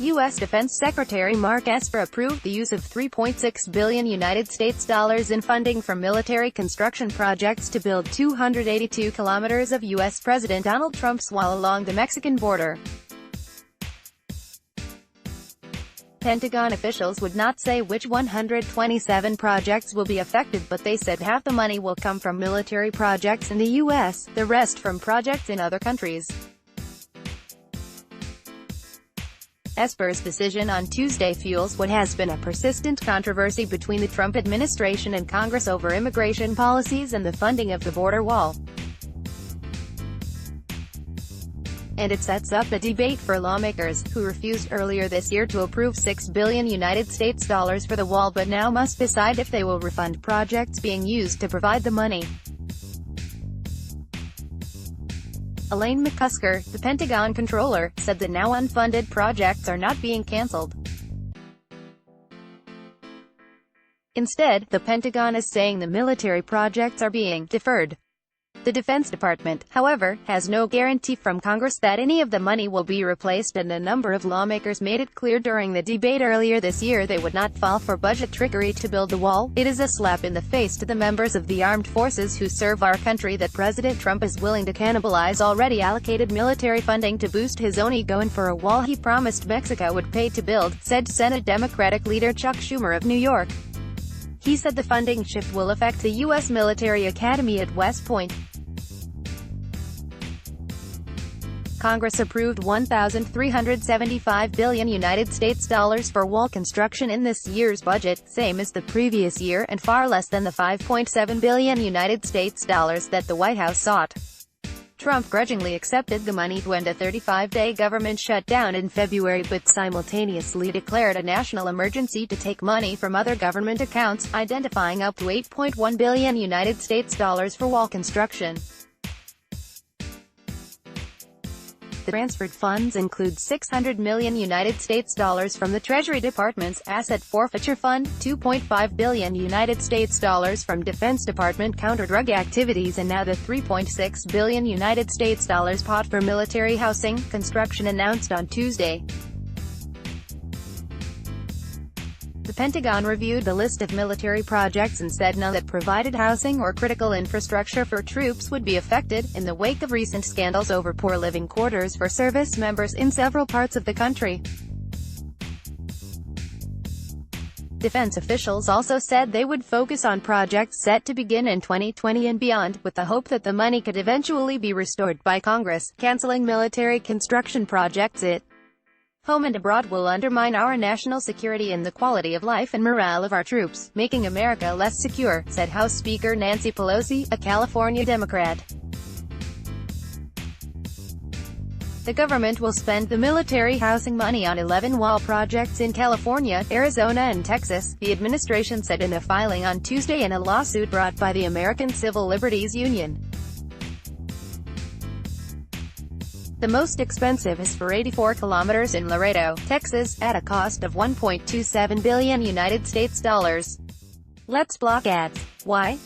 U.S. Defense Secretary Mark Esper approved the use of $3.6 billion United States dollars in funding for military construction projects to build 282 kilometers of U.S. President Donald Trump's wall along the Mexican border. Pentagon officials would not say which 127 projects will be affected, but they said half the money will come from military projects in the U.S., the rest from projects in other countries. Esper's decision on Tuesday fuels what has been a persistent controversy between the Trump administration and Congress over immigration policies and the funding of the border wall. And it sets up a debate for lawmakers, who refused earlier this year to approve $6 billion United States dollars for the wall but now must decide if they will refund projects being used to provide the money. Elaine McCusker, the Pentagon controller, said that now unfunded projects are not being cancelled. Instead, the Pentagon is saying the military projects are being deferred. The Defense Department, however, has no guarantee from Congress that any of the money will be replaced, and a number of lawmakers made it clear during the debate earlier this year they would not fall for budget trickery to build the wall. It is a slap in the face to the members of the armed forces who serve our country that President Trump is willing to cannibalize already allocated military funding to boost his own ego and for a wall he promised Mexico would pay to build, said Senate Democratic leader Chuck Schumer of New York. He said the funding shift will affect the U.S. military academy at West Point. Congress approved $1,375 billion United States dollars for wall construction in this year's budget, same as the previous year and far less than the $5.7 billion United States dollars that the White House sought. Trump grudgingly accepted the money to end a 35-day government shutdown in February but simultaneously declared a national emergency to take money from other government accounts, identifying up to $8.1 billion United States dollars for wall construction. The transferred funds include $600 million United States dollars from the Treasury Department's Asset Forfeiture Fund, $2.5 billion United States dollars from Defense Department counter-drug activities, and now the $3.6 billion United States dollars pot for military housing construction announced on Tuesday. The Pentagon reviewed the list of military projects and said none that provided housing or critical infrastructure for troops would be affected, in the wake of recent scandals over poor living quarters for service members in several parts of the country. Defense officials also said they would focus on projects set to begin in 2020 and beyond, with the hope that the money could eventually be restored by Congress. Canceling military construction projects at home and abroad will undermine our national security and the quality of life and morale of our troops, making America less secure, said House Speaker Nancy Pelosi, a California Democrat. The government will spend the military housing money on 11 wall projects in California, Arizona and Texas, the administration said in a filing on Tuesday in a lawsuit brought by the American Civil Liberties Union. The most expensive is for 84 kilometers in Laredo, Texas, at a cost of $1.27 billion United States dollars. Let's block ads. Why?